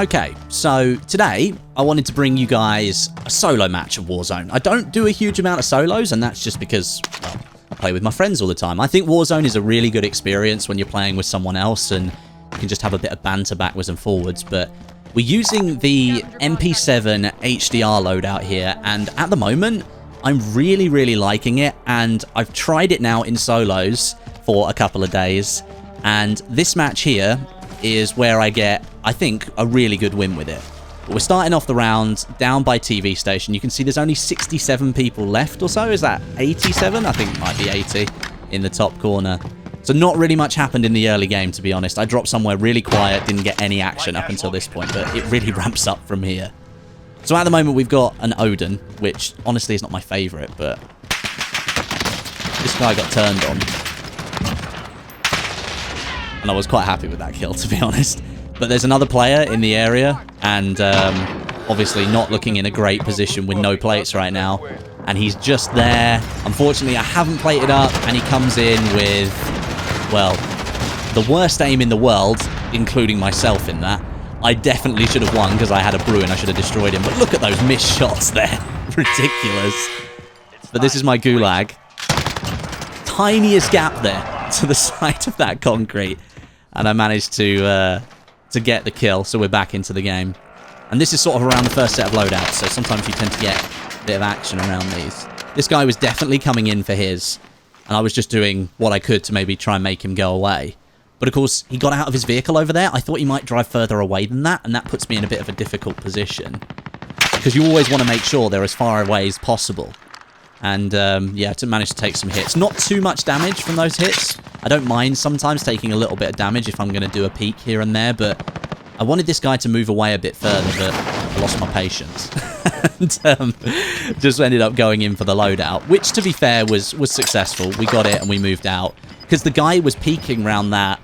Okay, so today I wanted to bring you guys a solo match of Warzone. I don't do a huge amount of solos, and that's just because, well, I play with my friends all the time. I think Warzone is a really good experience when you're playing with someone else, and you can just have a bit of banter backwards and forwards, but we're using the MP7 HDR loadout here, and at the moment, I'm really liking it, and I've tried it now in solos for a couple of days, and this match here is where I get, I think, a really good win with it. But we're starting off the round down by TV station. You can see there's only 67 people left or so. Is that 87? I think it might be 80 in the top corner. So not really much happened in the early game, to be honest. I dropped somewhere really quiet, didn't get any action up until this point, but it really ramps up from here. So at the moment, we've got an Odin, which honestly is not my favorite, but this guy got turned on. And I was quite happy with that kill, to be honest. But there's another player in the area, and obviously not looking in a great position with no plates right now. And he's just there. Unfortunately, I haven't plated up, and he comes in with, well, the worst aim in the world, including myself in that. I definitely should have won because I had a brew and I should have destroyed him. But look at those missed shots there. Ridiculous. But this is my gulag. Tiniest gap there to the side of that concrete. And I managed to get the kill, so we're back into the game. And this is sort of around the first set of loadouts, so sometimes you tend to get a bit of action around these. This guy was definitely coming in for his, and I was just doing what I could to maybe try and make him go away. But of course, he got out of his vehicle over there. I thought he might drive further away than that, and that puts me in a bit of a difficult position. Because you always want to make sure they're as far away as possible. And, yeah, to manage to take some hits. Not too much damage from those hits. I don't mind sometimes taking a little bit of damage if I'm going to do a peek here and there, but I wanted this guy to move away a bit further, but I lost my patience. And just ended up going in for the loadout, which, to be fair, was successful. We got it and we moved out. Because the guy was peeking around that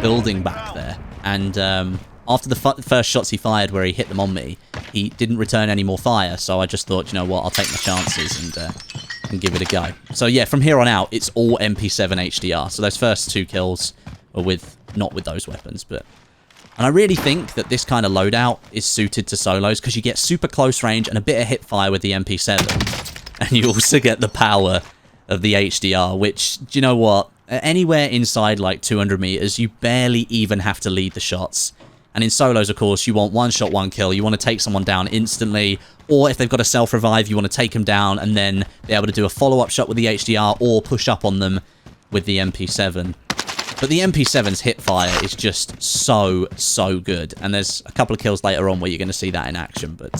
building back there, and after the first shots he fired where he hit them on me, he didn't return any more fire, so I just thought, you know what, I'll take my chances and give it a go. So yeah, from here on out, it's all MP7 HDR. So those first two kills were not with those weapons, but... And I really think that this kind of loadout is suited to solos, because you get super close range and a bit of hip fire with the MP7, and you also get the power of the HDR, which, do you know what? Anywhere inside like 200 meters, you barely even have to lead the shots. And in solos, of course, you want one shot, one kill. You want to take someone down instantly. Or if they've got a self-revive, you want to take them down and then be able to do a follow-up shot with the HDR or push up on them with the MP7. But the MP7's hip fire is just so good. And there's a couple of kills later on where you're going to see that in action. But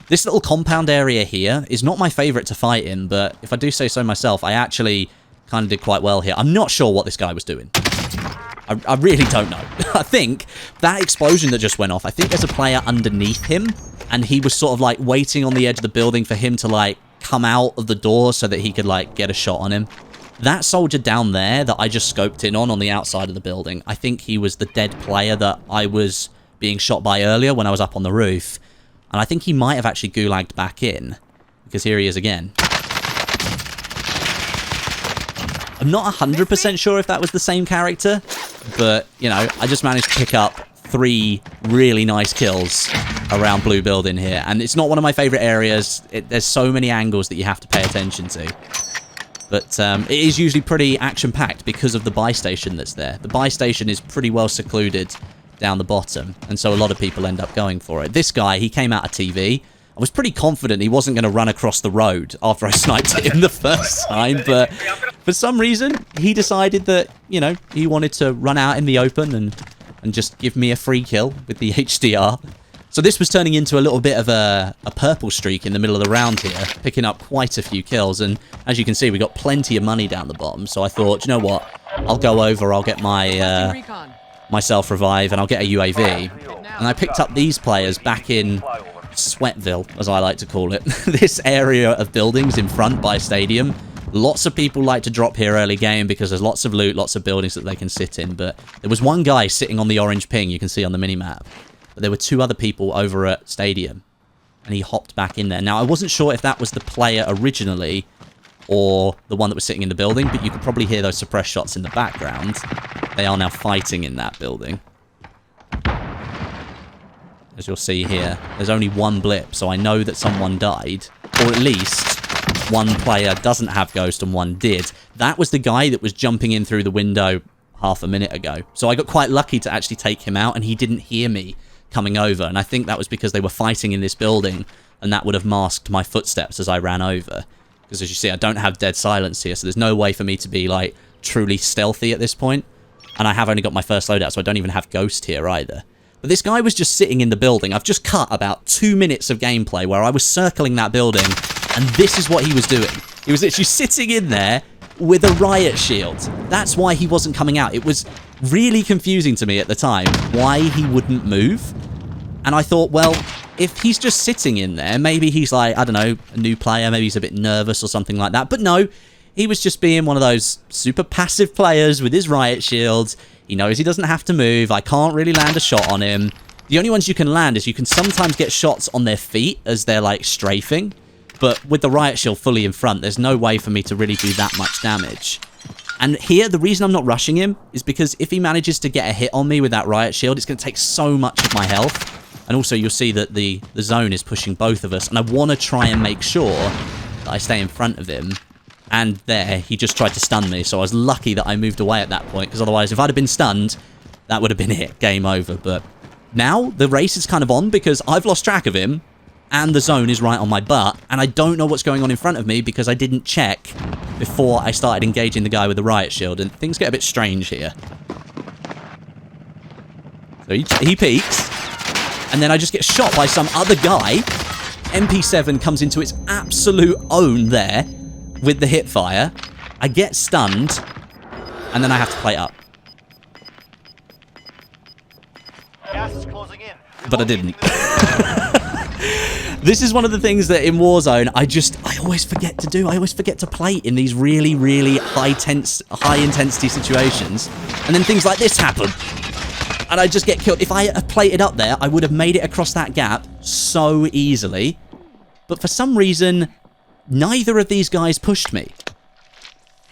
this little compound area here is not my favorite to fight in. But if I do say so myself, I actually kind of did quite well here. I'm not sure what this guy was doing. I really don't know. I think that explosion that just went off, I think there's a player underneath him, and he was sort of like waiting on the edge of the building for him to like come out of the door so that he could like get a shot on him. That soldier down there that I just scoped in on the outside of the building, I think he was the dead player that I was being shot by earlier when I was up on the roof. And I think he might have actually gulagged back in, because here he is again. I'm not 100% sure if that was the same character, but, you know, I just managed to pick up 3 really nice kills around Blue Building here. And it's not one of my favorite areas. There's so many angles that you have to pay attention to. But it is usually pretty action-packed because of the buy station that's there. The buy station is pretty well secluded down the bottom, and so a lot of people end up going for it. This guy, he came out of TV. I was pretty confident he wasn't going to run across the road after I sniped him the first time, but for some reason, he decided that, you know, he wanted to run out in the open and just give me a free kill with the HDR. So this was turning into a little bit of a purple streak in the middle of the round here, picking up quite a few kills, and as you can see, we got plenty of money down the bottom, so I thought, you know what, I'll go over, I'll get my myself revive, and I'll get a UAV, and I picked up these players back in Sweatville, as I like to call it. This area of buildings in front by stadium. Lots of people like to drop here early game because there's lots of loot, lots of buildings that they can sit in. But there was one guy sitting on the orange ping you can see on the minimap. But there were 2 other people over at stadium. And he hopped back in there. Now, I wasn't sure if that was the player originally or the one that was sitting in the building, but you could probably hear those suppressed shots in the background. They are now fighting in that building. as you'll see here, there's only one blip, so I know that someone died, or at least one player doesn't have Ghost and one did. That was the guy that was jumping in through the window half a minute ago. So I got quite lucky to actually take him out, and he didn't hear me coming over, and I think that was because they were fighting in this building, and that would have masked my footsteps as I ran over. Because as you see, I don't have dead silence here, so there's no way for me to be, like, truly stealthy at this point. And I have only got my first loadout, so I don't even have Ghost here either. But this guy was just sitting in the building. I've just cut about 2 minutes of gameplay where I was circling that building, and this is what he was doing. He was literally sitting in there with a riot shield. That's why he wasn't coming out. It was really confusing to me at the time why he wouldn't move. And I thought, well, if he's just sitting in there, maybe he's like, I don't know, a new player, maybe he's a bit nervous or something like that. But no, he was just being one of those super passive players with his riot shields. He knows he doesn't have to move. I can't really land a shot on him. The only ones you can land is you can sometimes get shots on their feet as they're like strafing. But with the riot shield fully in front, there's no way for me to really do that much damage. And here, the reason I'm not rushing him is because if he manages to get a hit on me with that riot shield, it's going to take so much of my health. And also, you'll see that the zone is pushing both of us. And I want to try and make sure that I stay in front of him. And there, he just tried to stun me. So I was lucky that I moved away at that point. Because otherwise, if I'd have been stunned, that would have been it. Game over. But now, the race is kind of on because I've lost track of him. And the zone is right on my butt. And I don't know what's going on in front of me because I didn't check before I started engaging the guy with the riot shield. And things get a bit strange here. So he peeks. And then I just get shot by some other guy. MP7 comes into its absolute own there with the hip fire. I get stunned. And then I have to play up. Gas is closing in. But I didn't. This is one of the things that in Warzone, I always forget to do. I always forget to play in these really, really high intensity situations. And then things like this happen. And I just get killed. If I had plated up there, I would have made it across that gap so easily. But for some reason, neither of these guys pushed me.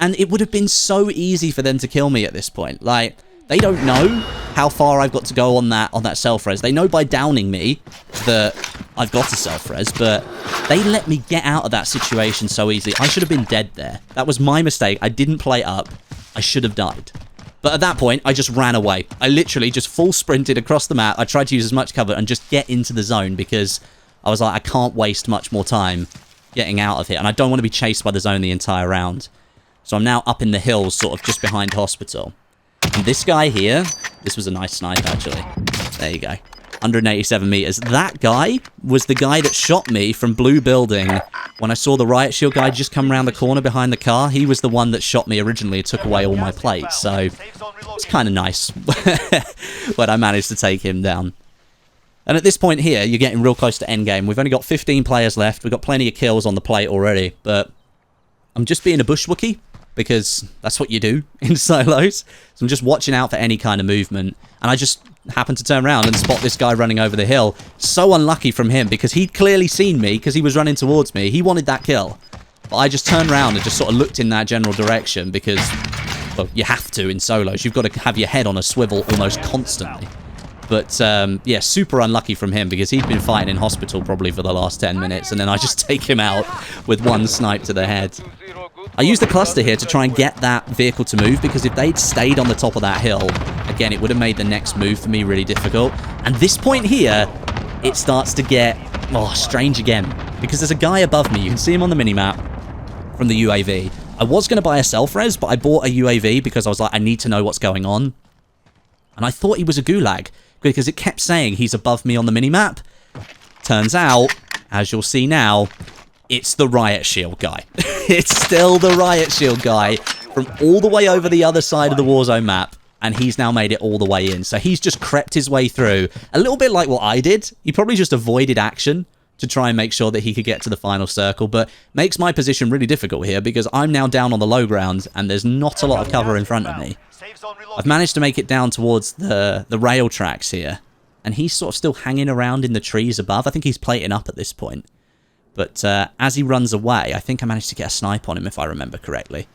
And it would have been so easy for them to kill me at this point. Like, they don't know how far I've got to go on that self-res. They know by downing me that I've got a self-res, but they let me get out of that situation so easily. I should have been dead there. That was my mistake. I didn't play up. I should have died. But at that point, I just ran away. I literally just full sprinted across the map. I tried to use as much cover and just get into the zone because I was like, I can't waste much more time getting out of here. And I don't want to be chased by the zone the entire round. So I'm now up in the hills, sort of just behind hospital. And this guy here, this was a nice snipe, actually. There you go. 187 meters. That guy was the guy that shot me from blue building when I saw the riot shield guy just come around the corner behind the car. He was the one that shot me originally and took away all my plates. So it's kind of nice when I managed to take him down. And at this point here, you're getting real close to endgame. We've only got 15 players left. We've got plenty of kills on the plate already. But I'm just being a bushwookie because that's what you do in solos. So I'm just watching out for any kind of movement. And I just happened to turn around and spot this guy running over the hill. So unlucky from him because he'd clearly seen me because he was running towards me. He wanted that kill. But I just turned around and just sort of looked in that general direction because, well, you have to in solos. You've got to have your head on a swivel almost constantly. But, yeah, super unlucky from him because he'd been fighting in hospital probably for the last 10 minutes. And then I just take him out with one snipe to the head. I used the cluster here to try and get that vehicle to move because if they'd stayed on the top of that hill, again, it would have made the next move for me really difficult. And this point here, it starts to get, strange again. Because there's a guy above me. You can see him on the minimap from the UAV. I was going to buy a self-res, but I bought a UAV because I was like, I need to know what's going on. And I thought he was a gulag because it kept saying he's above me on the minimap. Turns out, as you'll see now, it's the riot shield guy. It's still the riot shield guy from all the way over the other side of the Warzone map. And he's now made it all the way in. So he's just crept his way through. A little bit like what I did. He probably just avoided action to try and make sure that he could get to the final circle. But makes my position really difficult here because I'm now down on the low ground and there's not a lot of cover in front of me. I've managed to make it down towards the rail tracks here. And he's sort of still hanging around in the trees above. I think he's plating up at this point. But as he runs away, I think I managed to get a snipe on him if I remember correctly.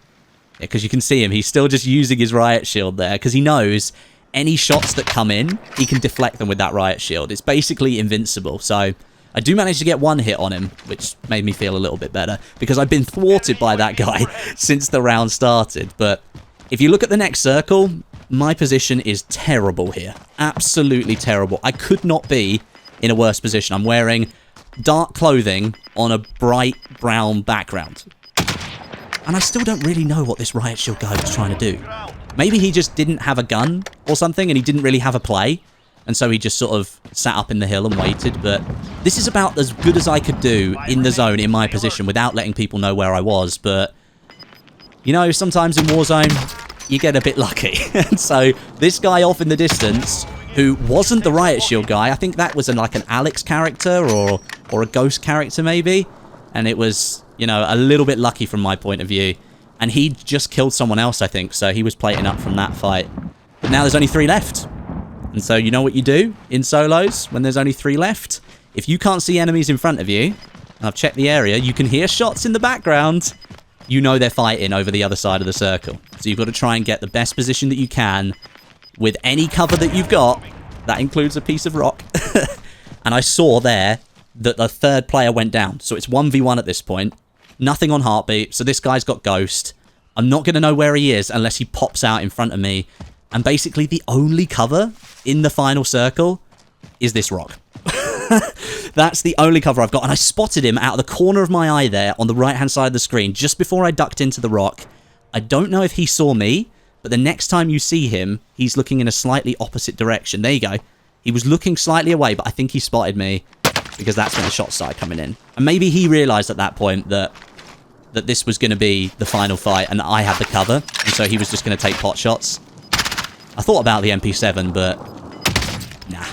Yeah, because you can see him. He's still just using his riot shield there because he knows any shots that come in, he can deflect them with that riot shield. It's basically invincible. So I do manage to get one hit on him, which made me feel a little bit better, because I've been thwarted by that guy since the round started. But if you look at the next circle, my position is terrible here. Absolutely terrible. I could not be in a worse position. I'm wearing dark clothing on a bright brown background. And I still don't really know what this riot shield guy was trying to do. Maybe he just didn't have a gun or something, and he didn't really have a play. And so he just sort of sat up in the hill and waited. But this is about as good as I could do in the zone, in my position, without letting people know where I was. But, you know, sometimes in Warzone, you get a bit lucky. And so this guy off in the distance, who wasn't the riot shield guy, I think that was like an Alex character or a ghost character maybe. And it was, you know, a little bit lucky from my point of view. And he just killed someone else, I think. So he was plating up from that fight. But now there's only 3 left. And so you know what you do in solos when there's only 3 left? If you can't see enemies in front of you, and I've checked the area, you can hear shots in the background, you know they're fighting over the other side of the circle. So you've got to try and get the best position that you can with any cover that you've got. That includes a piece of rock. And I saw there that the 3rd player went down. So it's 1v1 at this point. Nothing on heartbeat. So this guy's got ghost. I'm not going to know where he is unless he pops out in front of me. And basically the only cover in the final circle is this rock. That's the only cover I've got. And I spotted him out of the corner of my eye there on the right-hand side of the screen just before I ducked into the rock. I don't know if he saw me, but the next time you see him, he's looking in a slightly opposite direction. There you go. He was looking slightly away, but I think he spotted me because that's when the shots started coming in. And maybe he realized at that point that this was going to be the final fight and I had the cover. And so he was just going to take pot shots. I thought about the MP7, but nah.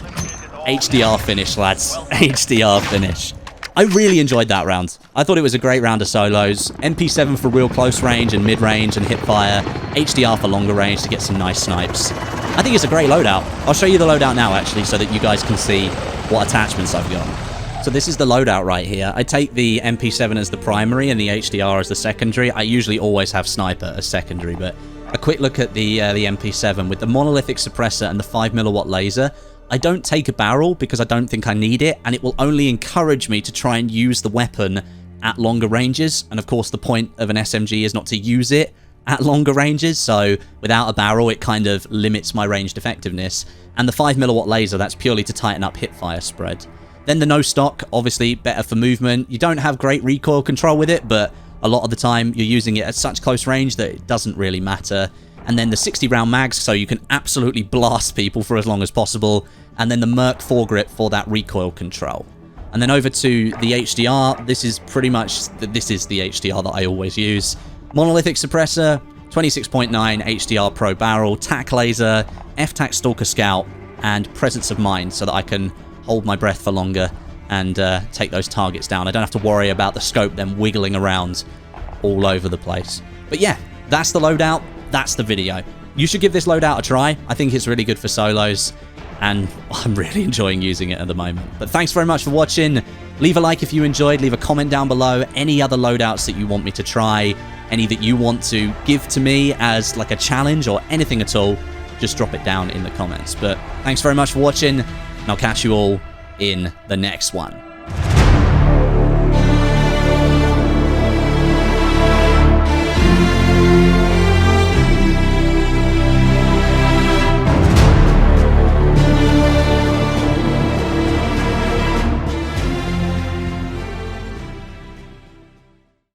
HDR finish, lads. HDR finish. I really enjoyed that round. I thought it was a great round of solos. MP7 for real close range and mid-range and hip fire. HDR for longer range to get some nice snipes. I think it's a great loadout. I'll show you the loadout now, actually, so that you guys can see what attachments I've got. So this is the loadout right here. I take the MP7 as the primary and the HDR as the secondary. I usually always have sniper as secondary, but a quick look at the MP7 with the monolithic suppressor and the 5mm laser. I don't take a barrel because I don't think I need it, and it will only encourage me to try and use the weapon at longer ranges. And of course, the point of an SMG is not to use it at longer ranges, so without a barrel, it kind of limits my ranged effectiveness. And the 5mm laser, that's purely to tighten up hipfire spread. Then the no stock, obviously better for movement. You don't have great recoil control with it, but a lot of the time you're using it at such close range that it doesn't really matter. And then the 60-round mags, so you can absolutely blast people for as long as possible. And then the Merc foregrip for that recoil control. And then over to the HDR, this is pretty much, this is the HDR that I always use. Monolithic suppressor, 26.9 HDR Pro barrel, tac laser, F-tac Stalker Scout, and presence of mind so that I can hold my breath for longer and take those targets down. I don't have to worry about the scope then wiggling around all over the place. But yeah, that's the loadout. That's the video. You should give this loadout a try. I think it's really good for solos, and I'm really enjoying using it at the moment. But thanks very much for watching. Leave a like if you enjoyed. Leave a comment down below. Any other loadouts that you want me to try, any that you want to give to me as like a challenge or anything at all, just drop it down in the comments. But thanks very much for watching, and I'll catch you all in the next one.